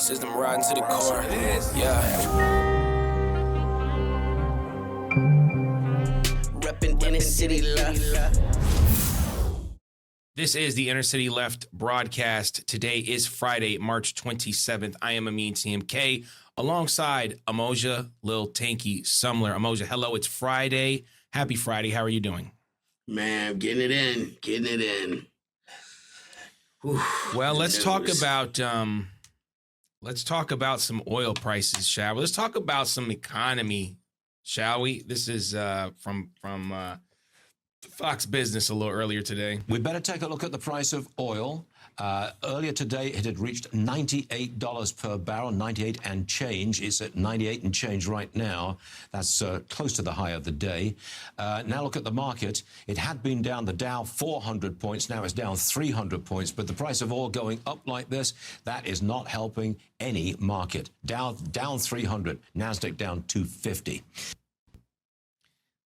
System riding to the core. Yeah. Reppin' inner city left. This is the Inner City Left broadcast. Today is Friday, March 27th. I am Amin TMK alongside Amoja, Lil Tanky Sumler. Amoja, hello, it's Friday. Happy Friday. How are you doing? Man, getting it in. Whew, well, let's talk about some oil prices, shall we? Let's talk about some economy, shall we? This is from Fox Business a little earlier today. We better take a look at the price of oil. Earlier today, it had reached $98 per barrel, 98 and change. It's at 98 and change right now. That's close to the high of the day. Now look at the market. It had been down, the Dow 400 points. Now it's down 300 points. But the price of oil going up like this, that is not helping any market. Dow down 300, NASDAQ down 250.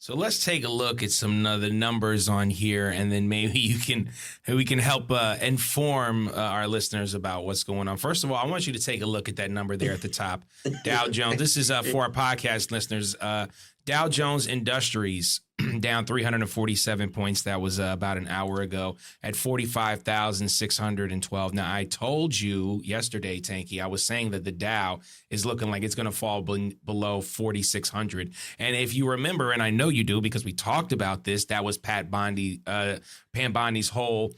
So let's take a look at some of the numbers on here, and then maybe we can help inform our listeners about what's going on. First of all, I want you to take a look at that number there at the top. Dow Jones. This is for our podcast listeners. Dow Jones Industries down 347 points. That was about an hour ago at 45,612. Now, I told you yesterday, Tanky, I was saying that the Dow is looking like it's going to fall below 4,600. And if you remember, and I know you do because we talked about this, that was Pam Bondi's whole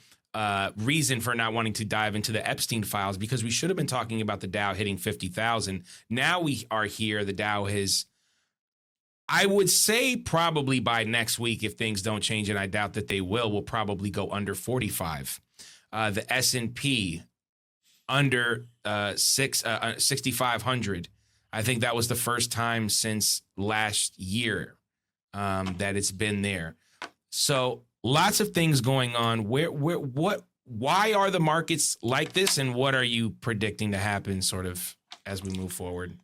reason for not wanting to dive into the Epstein files, because we should have been talking about the Dow hitting 50,000. Now we are here. The Dow has, I would say probably by next week, if things don't change, and I doubt that they will probably go under 45. The S&P under 6,500. I think that was the first time since last year that it's been there. So lots of things going on. Why are the markets like this, and what are you predicting to happen sort of as we move forward?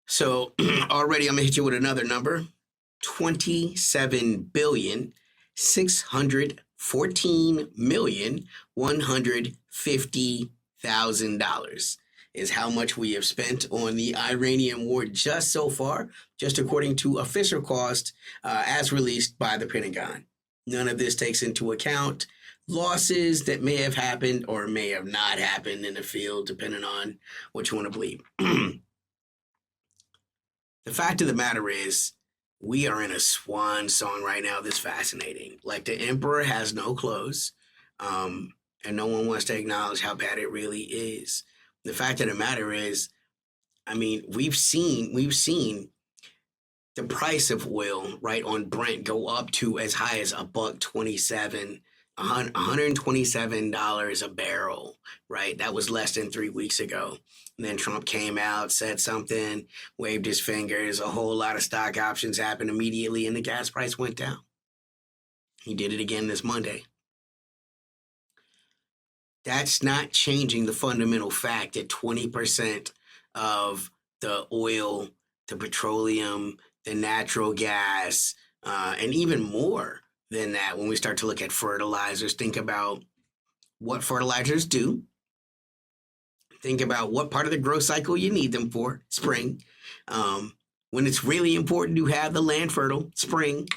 So already I'm gonna hit you with another number: $27,614,150,000 is how much we have spent on the Iranian war just so far, just according to official cost as released by the Pentagon. None of this takes into account losses that may have happened or may have not happened in the field, depending on what you want to believe. The fact of the matter is, we are in a swan song right now that's fascinating. Like, the emperor has no clothes, and no one wants to acknowledge how bad it really is. The fact of the matter is, I mean, we've seen the price of oil, right, on Brent go up to as high as $127, $127 a barrel, right? That was less than 3 weeks ago. And then Trump came out, said something, waved his fingers, a whole lot of stock options happened immediately, and the gas price went down. He did it again this Monday. That's not changing the fundamental fact that 20% of the oil, the petroleum, the natural gas, and even more than that, when we start to look at fertilizers, think about what fertilizers do. Think about what part of the growth cycle you need them for, spring. When it's really important to have the land fertile, spring.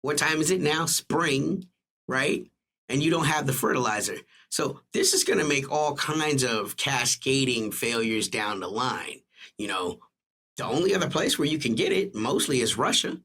What time is it now? Spring, right? And you don't have the fertilizer. So this is going to make all kinds of cascading failures down the line. You know, the only other place where you can get it mostly is Russia.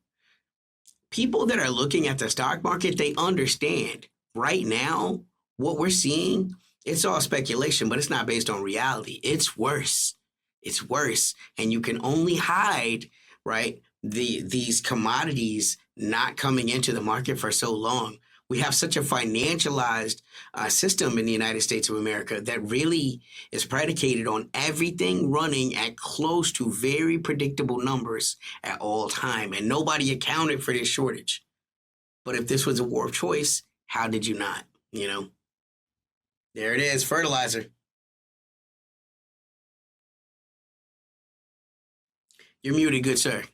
People that are looking at the stock market, they understand right now what we're seeing. It's all speculation, but it's not based on reality. It's worse. It's worse. And you can only hide, right, these commodities not coming into the market for so long. We have such a financialized system in the United States of America that really is predicated on everything running at close to very predictable numbers at all time. And nobody accounted for this shortage. But if this was a war of choice, how did you not, you know? There it is, fertilizer. You're muted, good sir.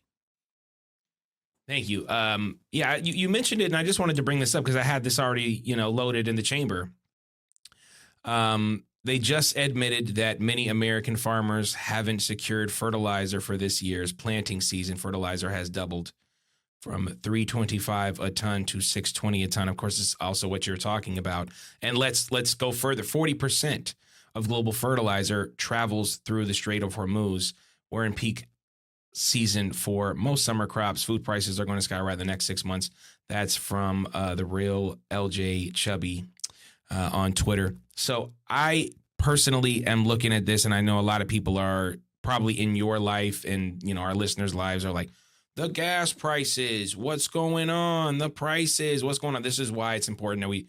Thank you. Yeah, you mentioned it, and I just wanted to bring this up because I had this already, loaded in the chamber. They just admitted that many American farmers haven't secured fertilizer for this year's planting season. Fertilizer has doubled from $3.25 a ton to $6.20 a ton. Of course, it's also what you're talking about. And let's go further. 40% of global fertilizer travels through the Strait of Hormuz. We're in peak season for most summer crops. Food prices are going to skyrocket the next 6 months. That's from the real LJ Chubby on Twitter. So I personally am looking at this, and I know a lot of people are probably in your life and, our listeners' lives are like, the gas prices, what's going on? The prices, what's going on? This is why it's important that we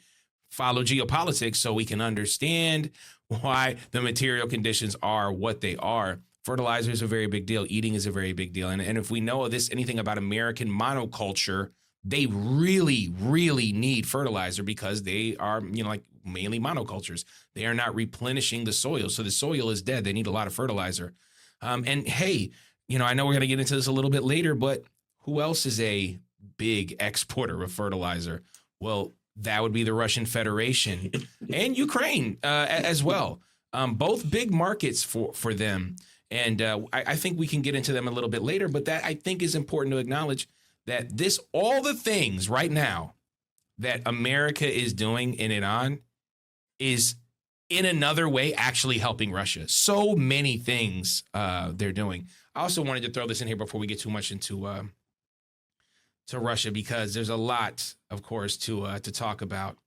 follow geopolitics so we can understand why the material conditions are what they are. Fertilizer is a very big deal. Eating is a very big deal. And if we know anything about American monoculture, they really, really need fertilizer because they are, like mainly monocultures. They are not replenishing the soil. So the soil is dead. They need a lot of fertilizer. And hey, I know we're going to get into this a little bit later, but who else is a big exporter of fertilizer? Well, that would be the Russian Federation and Ukraine as well. Both big markets for them. And I think we can get into them a little bit later, but that I think is important to acknowledge that all the things right now that America is doing in Iran is in another way actually helping Russia. So many things they're doing. I also wanted to throw this in here before we get too much into to Russia, because there's a lot, of course, to talk about.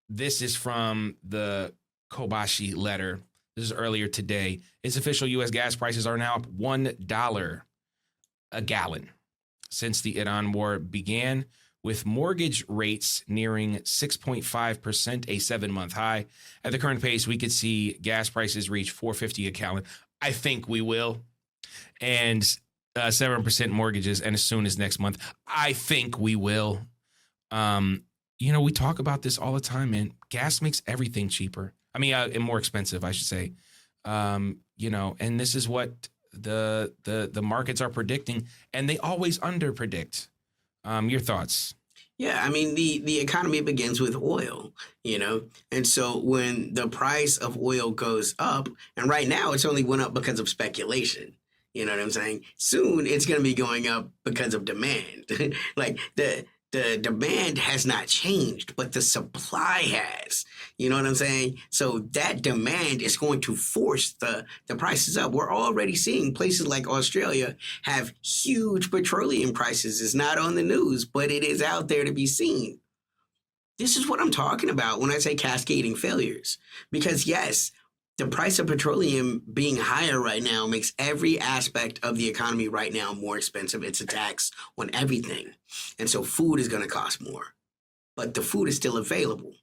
This is from the Kobashi letter. This is earlier today. It's official. U.S. gas prices are now up $1 a gallon since the Iran war began, with mortgage rates nearing 6.5%, a 7-month high. At the current pace, we could see gas prices reach $4.50 a gallon. I think we will. And 7% mortgages, and as soon as next month, I think we will. We talk about this all the time, man. Gas makes everything cheaper. I mean, and more expensive, I should say. And this is what the markets are predicting, and they always underpredict. Your thoughts? Yeah, I mean, the economy begins with oil, and so when the price of oil goes up, and right now it's only went up because of speculation. You know what I'm saying? Soon it's going to be going up because of demand. Like the demand has not changed, but the supply has. You know what I'm saying? So that demand is going to force the prices up. We're already seeing places like Australia have huge petroleum prices. It's not on the news, but it is out there to be seen. This is what I'm talking about when I say cascading failures. Because yes, the price of petroleum being higher right now makes every aspect of the economy right now more expensive. It's a tax on everything. And so food is going to cost more. But the food is still available.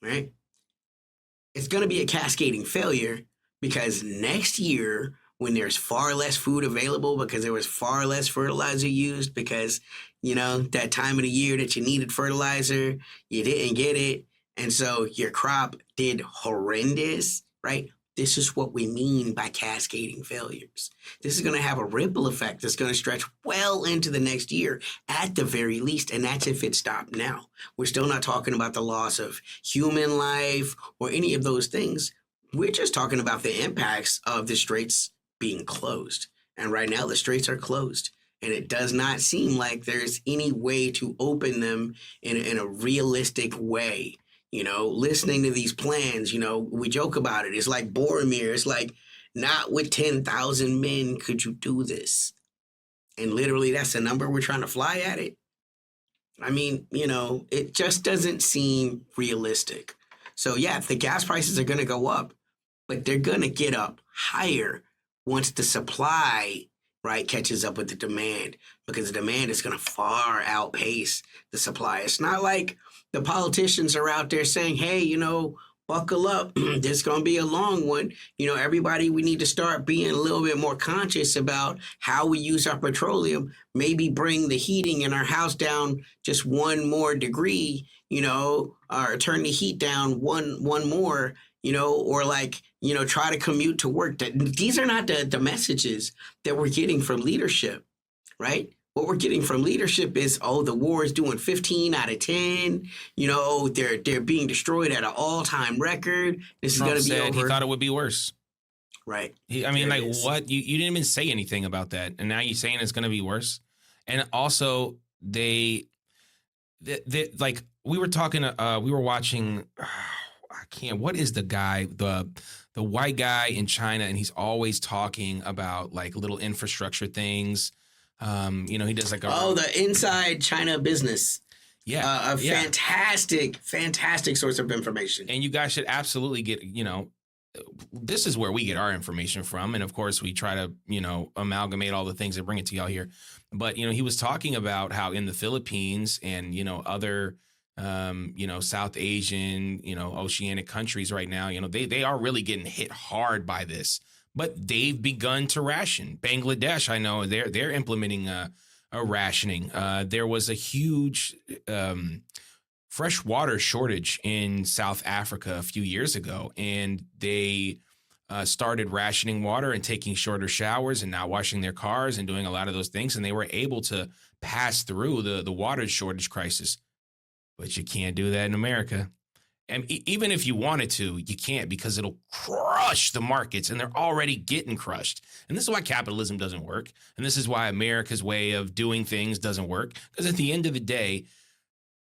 Right? It's going to be a cascading failure because next year, when there's far less food available because there was far less fertilizer used because, that time of the year that you needed fertilizer, you didn't get it. And so your crop did horrendous, right? This is what we mean by cascading failures. This is going to have a ripple effect that's going to stretch well into the next year at the very least. And that's if it stopped now. We're still not talking about the loss of human life or any of those things. We're just talking about the impacts of the straits being closed. And right now the straits are closed. And it does not seem like there's any way to open them in a realistic way. Listening to these plans, we joke about it. It's like Boromir. It's like, not with 10,000 men could you do this. And literally, that's the number we're trying to fly at it. I mean, it just doesn't seem realistic. So, yeah, the gas prices are going to go up, but they're going to get up higher once the supply, right, catches up with the demand, because the demand is going to far outpace the supply. It's not like the politicians are out there saying, hey, buckle up. There's going to be a long one. Everybody, we need to start being a little bit more conscious about how we use our petroleum, maybe bring the heating in our house down just one more degree, or turn the heat down one more, or try to commute to work. These are not the messages that we're getting from leadership, right? what we're getting from leadership is, oh, the war is doing 15 out of 10. You know, they're being destroyed at an all-time record. This is Trump going to be said over. he thought it would be worse. Right. I mean, like, what? You didn't even say anything about that, and now you're saying it's going to be worse. And also, they like, we were talking. We were watching. I can't. What is the guy? The white guy in China, and he's always talking about like little infrastructure things. You know, he does like the Inside China Business. Yeah, a fantastic source of information. And you guys should absolutely get, you know, this is where we get our information from. And of course, we try to, you know, amalgamate all the things and bring it to y'all here. But, you know, he was talking about how in the Philippines and, you know, other, you know, South Asian, you know, oceanic countries right now, you know, they are really getting hit hard by this. But they've begun to ration. Bangladesh, I know, they're implementing a rationing. There was a huge fresh water shortage in South Africa a few years ago, and they started rationing water and taking shorter showers and not washing their cars and doing a lot of those things, and they were able to pass through the water shortage crisis. But you can't do that in America. And even if you wanted to, you can't, because it'll crush the markets, and they're already getting crushed. And this is why capitalism doesn't work. And this is why America's way of doing things doesn't work. Because at the end of the day,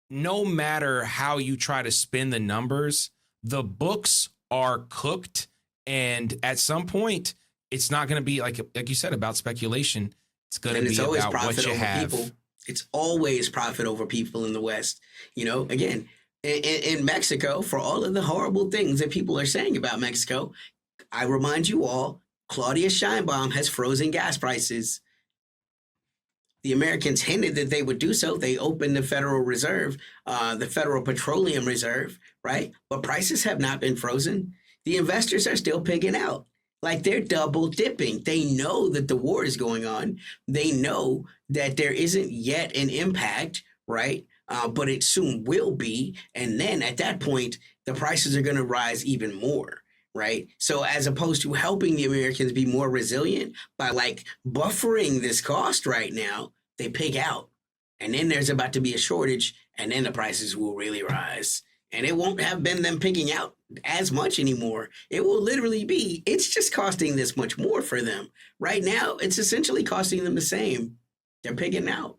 no matter how you try to spin the numbers, the books are cooked. And at some point, it's not going to be like you said about speculation. It's going to be about what you have. People. It's always profit over people in the West. You know, again, in Mexico, for all of the horrible things that people are saying about Mexico, I remind you all, Claudia Sheinbaum has frozen gas prices. The Americans hinted that they would do so. They opened the Federal Reserve, the Federal Petroleum Reserve, right? But prices have not been frozen. The investors are still pigging out. Like, they're double dipping. They know that the war is going on. They know that there isn't yet an impact, right? But it soon will be. And then at that point, the prices are going to rise even more. Right. So as opposed to helping the Americans be more resilient by like buffering this cost right now, they pig out. And then there's about to be a shortage, and then the prices will really rise. And it won't have been them pigging out as much anymore. It will literally be, it's just costing this much more for them. Right now, it's essentially costing them the same. They're pigging out.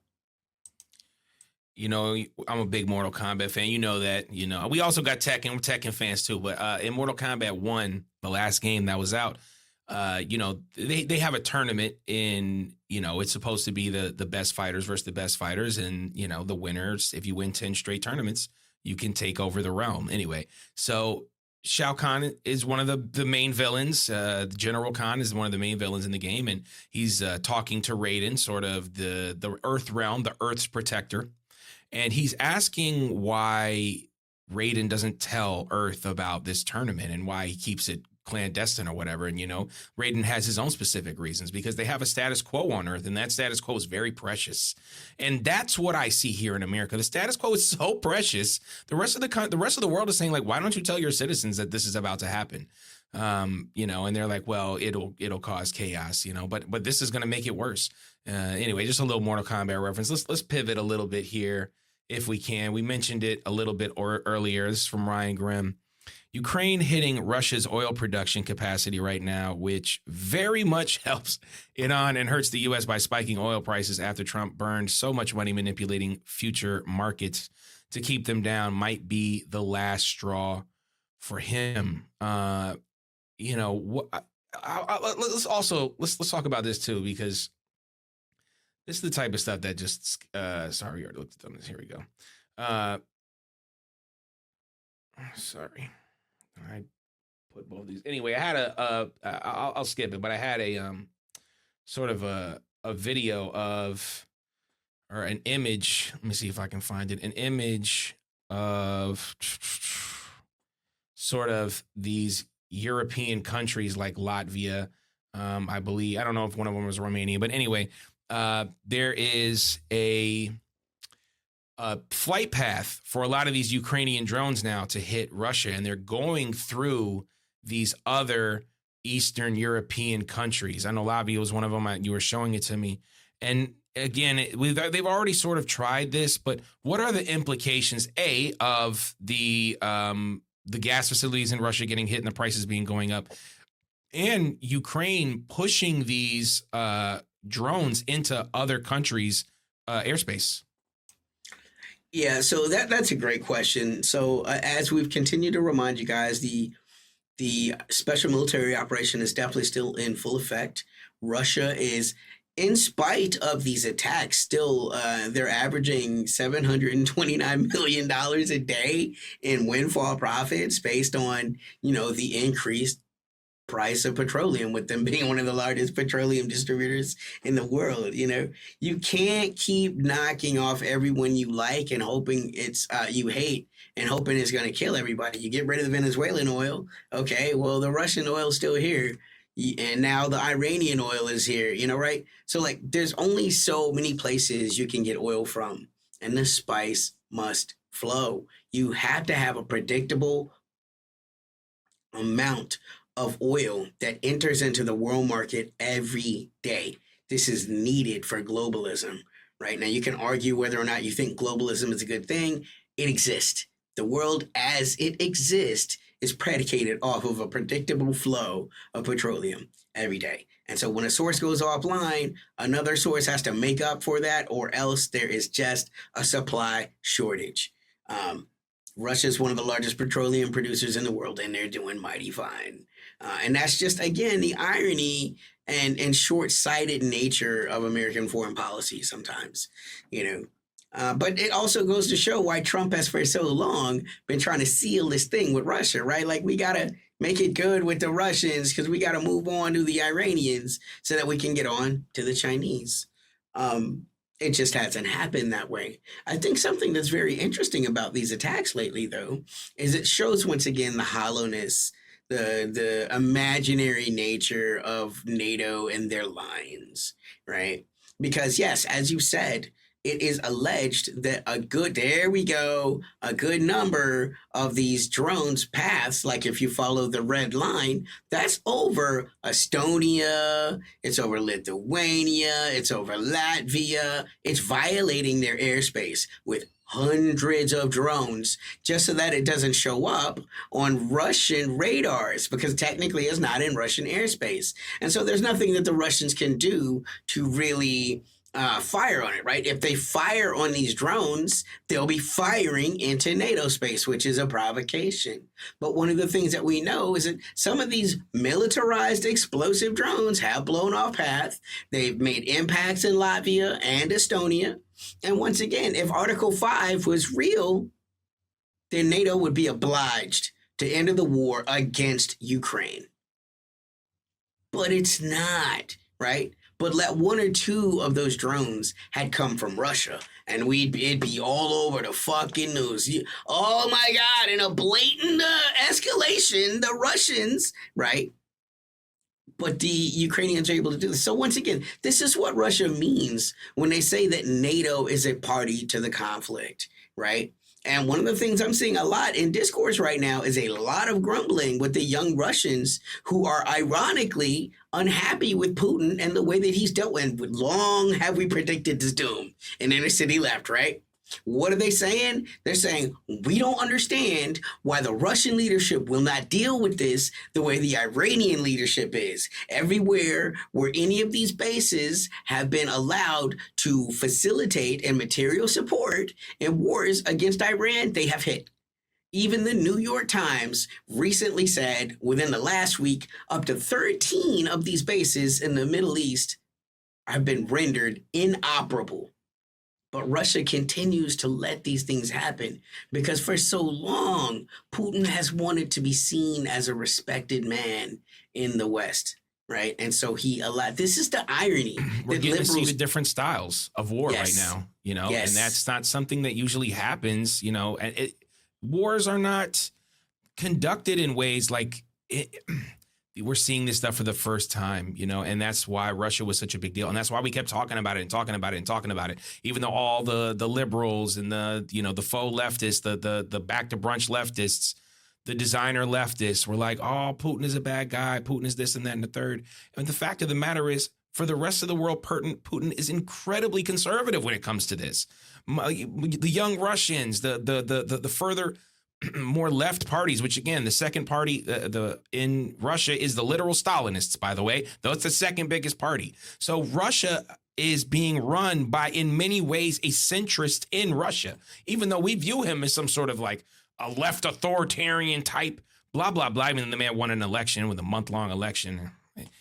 You know, I'm a big Mortal Kombat fan. You know that. You know, we also got Tekken. We're Tekken fans too. But in Mortal Kombat 1, the last game that was out, you know, they have a tournament in, you know, it's supposed to be the best fighters versus the best fighters. And, you know, the winners, if you win 10 straight tournaments, you can take over the realm. Anyway, so Shao Kahn is one of the main villains. General Khan is one of the main villains in the game. And he's talking to Raiden, sort of the Earth realm, the Earth's protector. And he's asking why Raiden doesn't tell Earth about this tournament and why he keeps it clandestine or whatever. And, you know, Raiden has his own specific reasons because they have a status quo on Earth, and that status quo is very precious. And that's what I see here in America. The status quo is so precious. The rest of the world is saying, like, why don't you tell your citizens that this is about to happen? You know, and they're like, well, it'll cause chaos, you know, but this is going to make it worse. Anyway, just a little Mortal Kombat reference. Let's pivot a little bit here. If we can. We mentioned it a little bit earlier. This is from Ryan Grimm. Ukraine hitting Russia's oil production capacity right now, which very much helps Iran and hurts the U.S. by spiking oil prices after Trump burned so much money manipulating future markets to keep them down, might be the last straw for him. You know, let's talk about this too, because this is the type of stuff that just, sorry, we already looked at them. Here we go. Sorry. I put both these. Anyway, I had I'll skip it, but I had a, sort of a video of, or an image. Let me see if I can find it. An image of sort of these European countries like Latvia. I believe, I don't know if one of them was Romania, but anyway, there is a flight path for a lot of these Ukrainian drones now to hit Russia, and they're going through these other Eastern European countries. I know Latvia was one of them. You were showing it to me, and again, they've already sort of tried this, but what are the implications, A, of the gas facilities in Russia getting hit and the prices going up, and Ukraine pushing these drones into other countries' airspace? Yeah, so that's a great question. So as we've continued to remind you guys, the special military operation is definitely still in full effect. Russia is, in spite of these attacks, still they're averaging $729 million a day in windfall profits based on the increased price of petroleum, with them being one of the largest petroleum distributors in the world. You can't keep knocking off everyone you like and hoping it's you hate and hoping it's going to kill everybody. You get rid of the Venezuelan oil, okay, well, the Russian oil's still here, and now the Iranian oil is here, right? So like there's only so many places you can get oil from, and the spice must flow. You have to have a predictable amount of oil that enters into the world market every day. This is needed for globalism, right? Now, you can argue whether or not you think globalism is a good thing. It exists. The world as it exists is predicated off of a predictable flow of petroleum every day. And so when a source goes offline, another source has to make up for that, or else there is just a supply shortage. Russia is one of the largest petroleum producers in the world, and they're doing mighty fine. And that's just, again, the irony and short-sighted nature of American foreign policy sometimes, But it also goes to show why Trump has for so long been trying to seal this thing with Russia, right? Like, we got to make it good with the Russians because we got to move on to the Iranians so that we can get on to the Chinese. It just hasn't happened that way. I think something that's very interesting about these attacks lately, though, is it shows once again the hollowness, the imaginary nature of NATO and their lines, right? Because yes, as you said, it is alleged that a good number of these drones paths, like if you follow the red line, that's over Estonia, it's over Lithuania, it's over Latvia. It's violating their airspace with hundreds of drones just so that it doesn't show up on Russian radars, because technically it's not in Russian airspace. And so there's nothing that the Russians can do to really fire on it, right? If they fire on these drones, they'll be firing into NATO space, which is a provocation. But one of the things that we know is that some of these militarized explosive drones have blown off path. They've made impacts in Latvia and Estonia. And once again, if Article 5 was real, then NATO would be obliged to enter the war against Ukraine. But it's not, right? But let one or two of those drones had come from Russia, and it'd be all over the fucking news. Oh my God, in a blatant escalation, the Russians, right? But the Ukrainians are able to do this. So once again, this is what Russia means when they say that NATO is a party to the conflict, right? And one of the things I'm seeing a lot in discourse right now is a lot of grumbling with the young Russians who are ironically unhappy with Putin and the way that he's dealt with. Long have we predicted his doom in inner city left, right? What are they saying? They're saying, we don't understand why the Russian leadership will not deal with this the way the Iranian leadership is. Everywhere where any of these bases have been allowed to facilitate and material support in wars against Iran, they have hit. Even the New York Times recently said within the last week, up to 13 of these bases in the Middle East have been rendered inoperable. But Russia continues to let these things happen because for so long, Putin has wanted to be seen as a respected man in the West, right? And so he allowed, this is the irony. We're getting to see the different styles of war right now, Yes. and that's not something that usually happens, and wars are not conducted in ways like we're seeing this stuff for the first time, and that's why Russia was such a big deal. And that's why we kept talking about it and talking about it and talking about it, even though all the liberals and the faux leftists, the back to brunch leftists, the designer leftists were like, oh, Putin is a bad guy. Putin is this and that and the third. And the fact of the matter is for the rest of the world, Putin is incredibly conservative when it comes to this. The young Russians, the further more left parties, which again, the second party in Russia is the literal Stalinists, by the way. That's the second biggest party. So Russia is being run by, in many ways, a centrist in Russia, even though we view him as some sort of like a left authoritarian type, blah, blah, blah. I mean, the man won an election with a month-long election.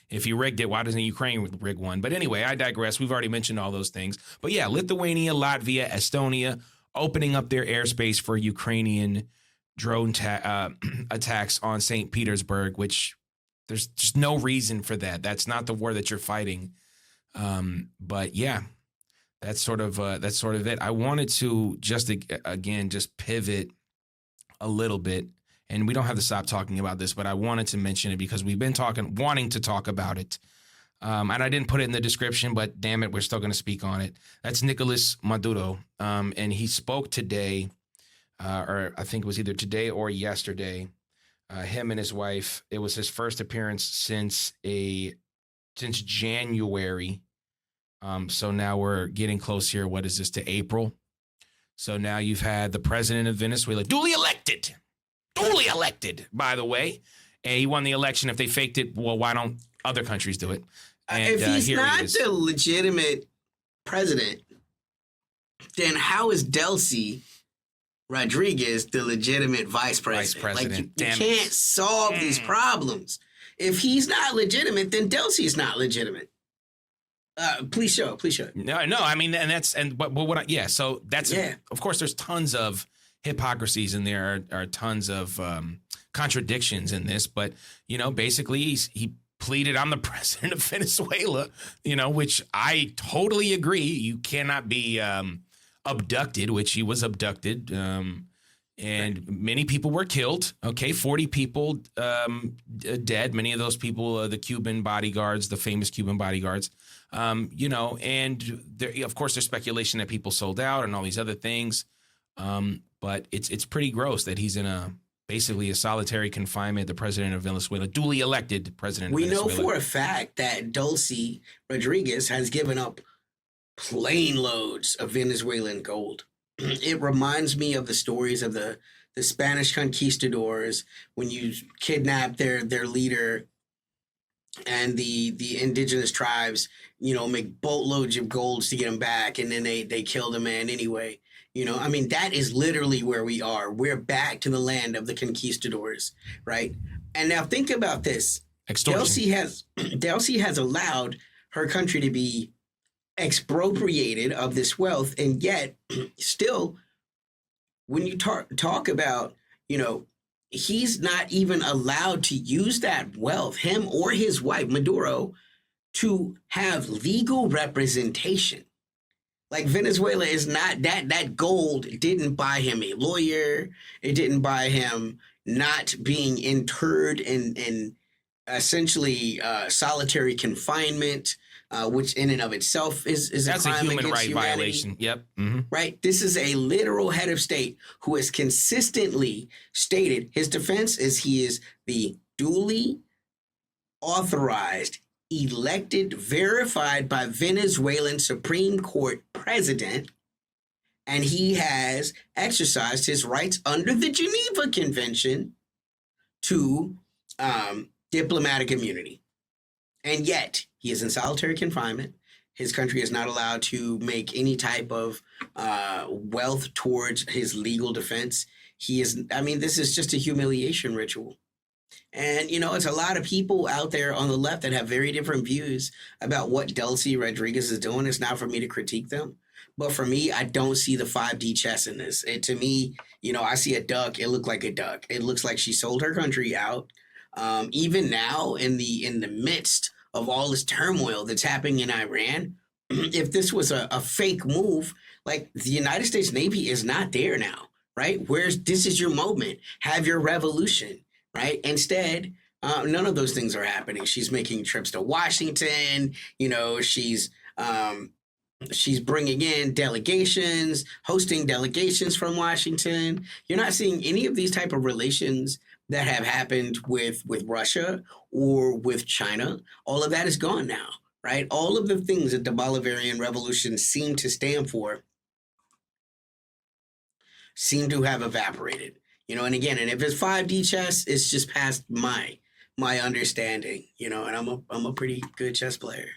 If he rigged it, why doesn't Ukraine rig one? But anyway, I digress. We've already mentioned all those things. But yeah, Lithuania, Latvia, Estonia, opening up their airspace for Ukrainian drone attacks on St. Petersburg, which there's just no reason for that. That's not the war that you're fighting. But yeah, that's sort of it. I wanted to just pivot a little bit, and we don't have to stop talking about this, but I wanted to mention it because we've been wanting to talk about it. And I didn't put it in the description, but damn it, we're still going to speak on it. That's Nicolas Maduro. And he spoke today, or I think it was either today or yesterday, him and his wife. It was his first appearance since January. So now we're getting close here. What is this, to April? So now you've had the president of Venezuela duly elected, by the way. And he won the election. If they faked it, well, why don't other countries do it? And, if he's not the legitimate president, then how is Delcy Rodriguez the legitimate vice president? Like, you can't solve these problems. If he's not legitimate, then Delcy's not legitimate. Please show. No. I mean, So that's of course. There's tons of hypocrisies and there are tons of contradictions in this. But basically, he pleaded, "I'm the president of Venezuela," which I totally agree. You cannot be abducted, which he was abducted. And many people were killed. 40 people dead. Many of those people, the Cuban bodyguards, the famous Cuban bodyguards. And there, of course, there's speculation that people sold out and all these other things. But it's pretty gross that he's in basically a solitary confinement, the president of Venezuela, duly elected president of Venezuela. We know for a fact that Delcy Rodriguez has given up plane loads of Venezuelan gold. It reminds me of the stories of the Spanish conquistadors when you kidnap their leader and the indigenous tribes, make boatloads of golds to get him back, and then they kill the man anyway. I mean, that is literally where we are. We're back to the land of the conquistadors, right? And now think about this. Delcy has allowed her country to be expropriated of this wealth, and yet still, when you talk about, he's not even allowed to use that wealth, him or his wife, Maduro, to have legal representation. Like, Venezuela is not that gold didn't buy him a lawyer. It didn't buy him not being interred in essentially solitary confinement, which in and of itself is a crime human against right humanity. Violation. Yep. Mm-hmm. Right. This is a literal head of state who has consistently stated his defense is he is the duly authorized, elected, verified by Venezuelan Supreme Court president, and he has exercised his rights under the Geneva Convention to diplomatic immunity. And yet, he is in solitary confinement. His country is not allowed to make any type of wealth towards his legal defense. This is just a humiliation ritual. And, it's a lot of people out there on the left that have very different views about what Delcy Rodriguez is doing. It's not for me to critique them. But for me, I don't see the 5D chess in this. To me, I see a duck. It looked like a duck. It looks like she sold her country out. Even now, in the midst of all this turmoil that's happening in Iran, if this was a fake move, like, the United States Navy is not there now, right? This is your moment. Have your revolution, right? Instead, none of those things are happening. She's making trips to Washington. She's bringing in delegations, hosting delegations from Washington. You're not seeing any of these type of relations that have happened with Russia or with China. All of that is gone now, right? All of the things that the Bolivarian Revolution seemed to stand for seem to have evaporated. And again, and if it's 5D chess, it's just past my understanding, and I'm a pretty good chess player.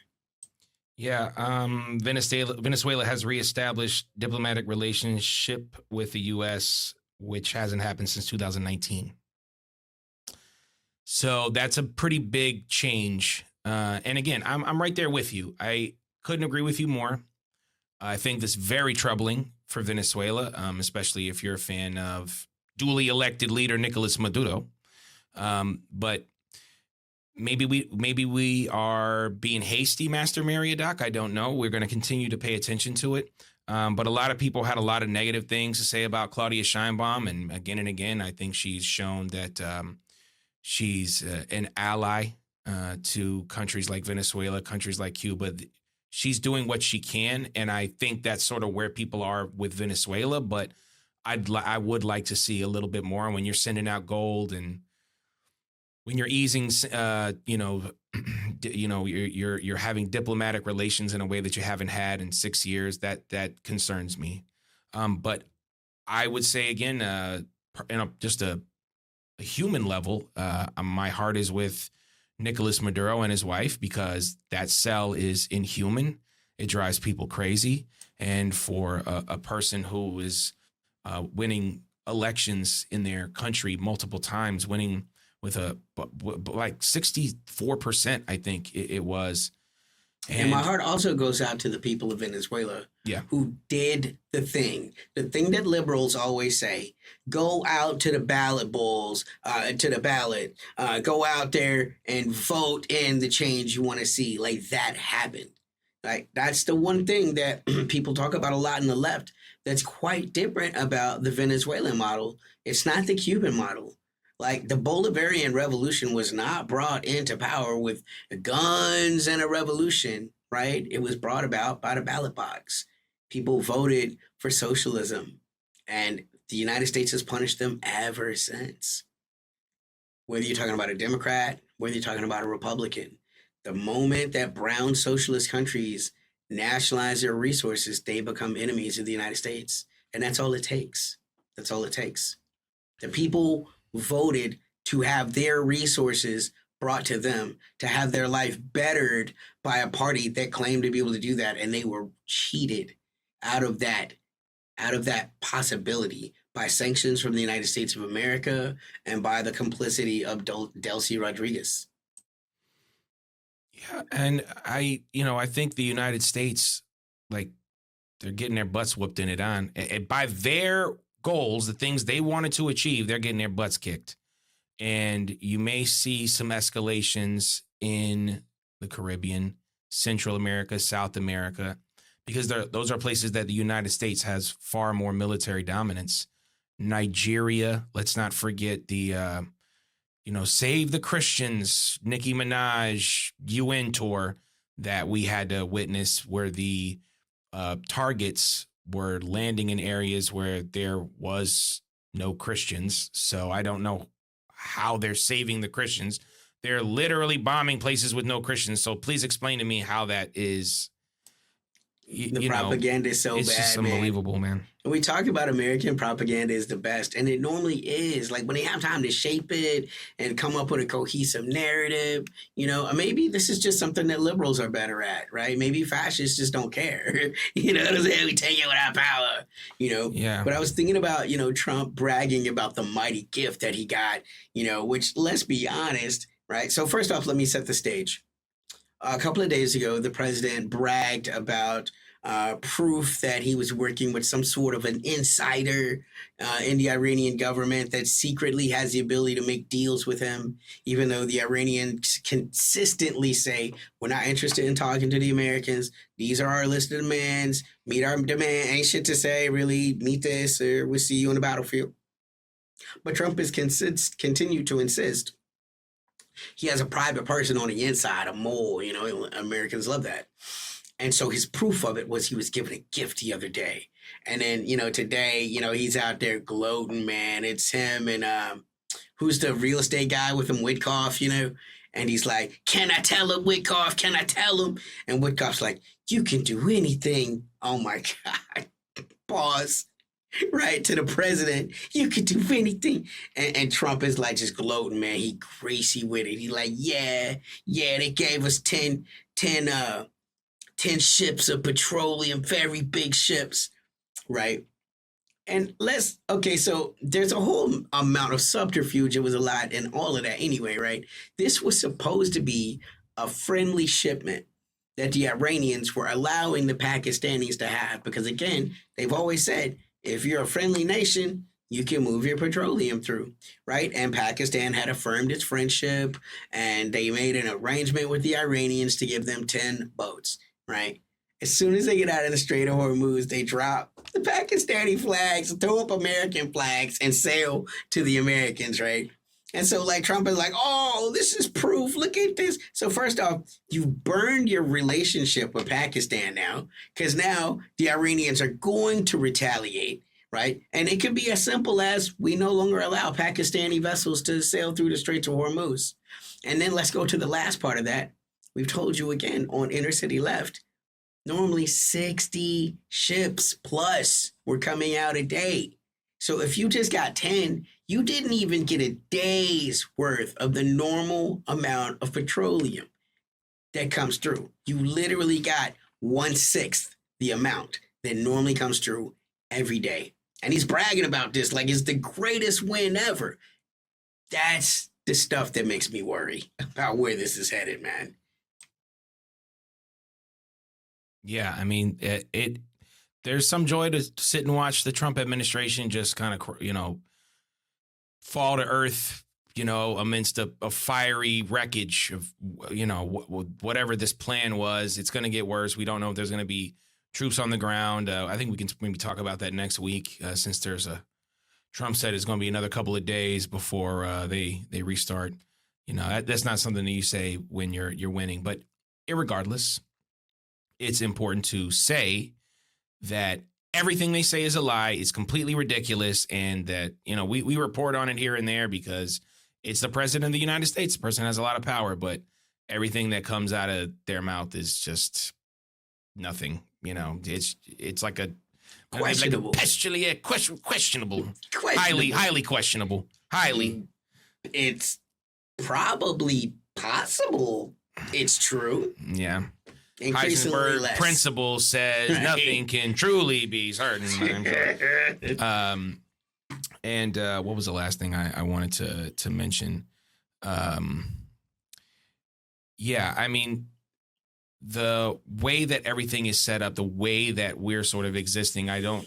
Yeah, Venezuela has reestablished diplomatic relationship with the U.S., which hasn't happened since 2019. So that's a pretty big change. And again, I'm right there with you. I couldn't agree with you more. I think this is very troubling for Venezuela, especially if you're a fan of duly elected leader Nicolas Maduro. But maybe we are being hasty, Master Mariodoc. I don't know. We're going to continue to pay attention to it. But a lot of people had a lot of negative things to say about Claudia Sheinbaum. And again, I think she's shown that she's an ally to countries like Venezuela, countries like Cuba. She's doing what she can. And I think that's sort of where people are with Venezuela. But I would like to see a little bit more when you're sending out gold and when you're easing, you're having diplomatic relations in a way that you haven't had in 6 years. That concerns me. But I would say again, just a human level, my heart is with Nicolas Maduro and his wife because that cell is inhuman. It drives people crazy, and for a person who is winning elections in their country multiple times, winning with like 64%, I think it was. And my heart also goes out to the people of Venezuela who did the thing that liberals always say, go out to the ballot bowls, go out there and vote in the change you want to see. Like that happened. Like that's the one thing that people talk about a lot in the left that's quite different about the Venezuelan model. It's not the Cuban model. Like the Bolivarian Revolution was not brought into power with guns and a revolution, right? It was brought about by the ballot box. People voted for socialism, and the United States has punished them ever since. Whether you're talking about a Democrat, whether you're talking about a Republican, the moment that brown socialist countries nationalize their resources, they become enemies of the United States. And that's all it takes. That's all it takes. The people voted to have their resources brought to them, to have their life bettered by a party that claimed to be able to do that, and they were cheated out of that possibility by sanctions from the United States of America and by the complicity of Delcy Rodriguez. Yeah, and I think the United States, like, they're getting their butts whooped in it on, and by their goals, the things they wanted to achieve, they're getting their butts kicked. And you may see some escalations in the Caribbean, Central America, South America, because those are places that the United States has far more military dominance. Nigeria, let's not forget the, Save the Christians, Nicki Minaj UN tour that we had to witness, where the targets were landing in areas where there was no Christians. So I don't know how they're saving the Christians. They're literally bombing places with no Christians. So please explain to me how that is. The propaganda is so bad, it's just unbelievable, man. And we talk about American propaganda is the best, and it normally is. Like when they have time to shape it and come up with a cohesive narrative, maybe this is just something that liberals are better at, right? Maybe fascists just don't care. What I'm saying? We take it without power, Yeah. But I was thinking about, Trump bragging about the mighty gift that he got, which, let's be honest, right? So first off, let me set the stage. A couple of days ago, the president bragged about proof that he was working with some sort of an insider in the Iranian government that secretly has the ability to make deals with him, even though the Iranians consistently say, we're not interested in talking to the Americans. These are our list of demands. Meet our demand. Ain't shit to say, really. Meet this, or we'll see you on the battlefield. But Trump has continued to insist he has a private person on the inside, a mole, Americans love that. And so his proof of it was he was given a gift the other day. And then, today, he's out there gloating, man. It's him and who's the real estate guy with him, Witkoff, And he's like, can I tell him, Witkoff? Can I tell him? And Witkoff's like, you can do anything. Oh my God. Pause. Right, to the president, you could do anything. And Trump is like just gloating, man. He crazy with it. He like, yeah, they gave us 10 ships of petroleum, very big ships, right? And so there's a whole amount of subterfuge. It was a lot and all of that anyway, right? This was supposed to be a friendly shipment that the Iranians were allowing the Pakistanis to have because, again, they've always said, if you're a friendly nation, you can move your petroleum through, right? And Pakistan had affirmed its friendship, and they made an arrangement with the Iranians to give them 10 boats, right? As soon as they get out of the Strait of Hormuz, they drop the Pakistani flags, throw up American flags, and sail to the Americans, right? And so, like, Trump is like, oh, this is proof. Look at this. So first off, you burned your relationship with Pakistan now, because now the Iranians are going to retaliate, right? And it could be as simple as we no longer allow Pakistani vessels to sail through the Straits of Hormuz. And then let's go to the last part of that. We've told you again on Inner City Left, normally 60 ships plus were coming out a day. So if you just got 10, you didn't even get a day's worth of the normal amount of petroleum that comes through. You literally got 1/6 the amount that normally comes through every day. And he's bragging about this like it's the greatest win ever. That's the stuff that makes me worry about where this is headed, man. Yeah, I mean, there's some joy to sit and watch the Trump administration just kind of, fall to earth, amidst a fiery wreckage of, whatever this plan was. It's going to get worse. We don't know if there's going to be troops on the ground. I think we can maybe talk about that next week since Trump said it's going to be another couple of days before they restart. That's not something that you say when you're winning. But irregardless, it's important to say that everything they say is a lie, is completely ridiculous, and that, we report on it here and there because it's the president of the United States. The person has a lot of power, but everything that comes out of their mouth is just nothing. It's like a questionable, questionable, highly questionable, highly. It's probably possible. It's true. Yeah. Heisenberg less. Principle says nothing can truly be certain. And what was the last thing I wanted to mention? Yeah, I mean, the way that everything is set up, the way that we're sort of existing, I don't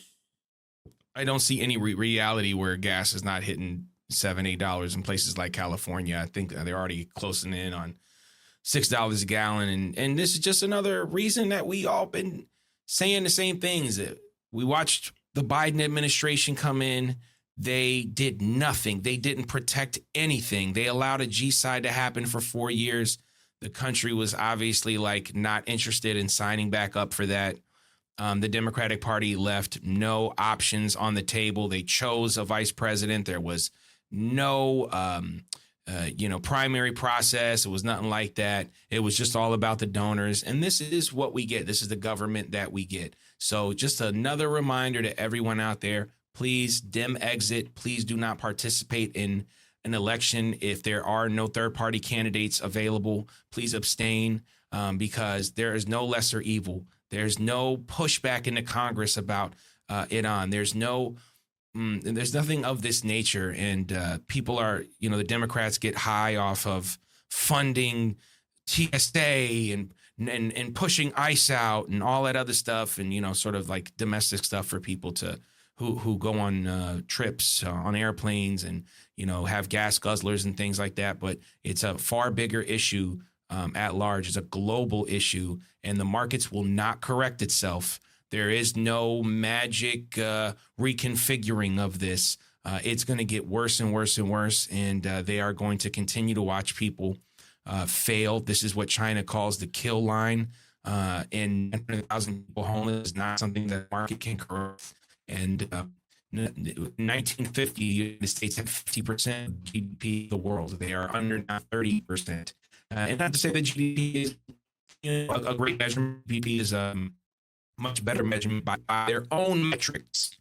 see any reality where gas is not hitting $7-8 in places like California. I think they're already closing in on $6 a gallon. And this is just another reason that we all been saying the same things. We watched the Biden administration come in. They did nothing. They didn't protect anything. They allowed a G-side to happen for 4 years. The country was obviously not interested in signing back up for that. The Democratic Party left no options on the table. They chose a vice president. There was no primary process. It was nothing like that. It was just all about the donors. And this is what we get. This is the government that we get. So just another reminder to everyone out there, please dim exit. Please do not participate in an election. If there are no third-party candidates available, please abstain because there is no lesser evil. There's no pushback into Congress about it on. There's nothing of this nature. And people are, the Democrats get high off of funding TSA and pushing ICE out and all that other stuff. And, sort of like domestic stuff for people who go on trips on airplanes and, have gas guzzlers and things like that. But it's a far bigger issue at large. It's a global issue, and the markets will not correct itself. There is no magic reconfiguring of this. It's going to get worse and worse and worse, and they are going to continue to watch people fail. This is what China calls the kill line. And 100,000 people homeless is not something that the market can correct. And in 1950, the United States had 50% of GDP of the world. They are under now 30%. And not to say that GDP is a great measurement. GDP is much better measurement by their own metrics.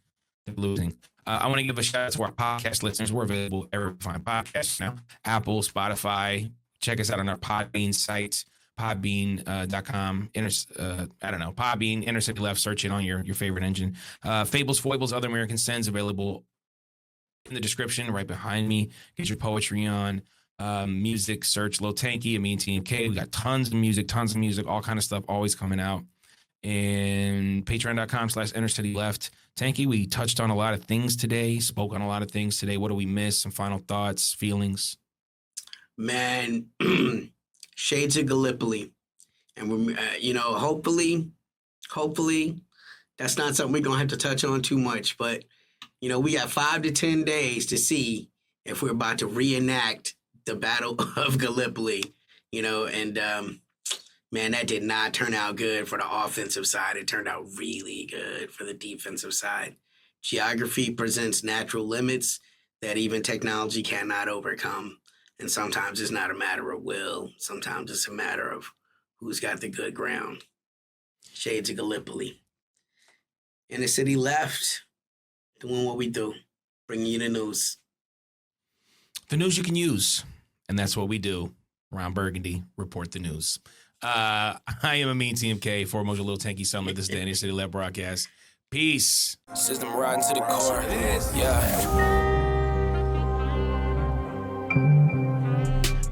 Losing. I want to give a shout out to our podcast listeners. We're available everywhere you find podcasts now. Apple, Spotify. Check us out on our Podbean site, podbean.com. Podbean, Inner City Left. Search it on your favorite engine. Fables, Foibles, Other American Sins available in the description right behind me. Get your poetry on. Music, search Lil Tanky, me and TMK. We got tons of music, all kind of stuff always coming out. And patreon.com/InnerCityLeft. Tanky, we touched on a lot of things today, spoke on a lot of things today. What do we miss? Some final thoughts, feelings? Man, shades of Gallipoli. And we're, hopefully, that's not something we're going to have to touch on too much. But, we got 5 to 10 days to see if we're about to reenact the Battle of Gallipoli, man, that did not turn out good for the offensive side. It turned out really good for the defensive side. Geography presents natural limits that even technology cannot overcome. And sometimes it's not a matter of will. Sometimes it's a matter of who's got the good ground. Shades of Gallipoli. Inner City Left, doing what we do, bringing you the news. The news you can use. And that's what we do. Ron Burgundy, report the news. I am Amin TMK for Amoja Lil Tanky Summer. This is the Inner City Left broadcast. Peace. System riding to the core. Yeah.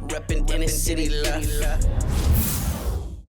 Reppin' Inner City Left.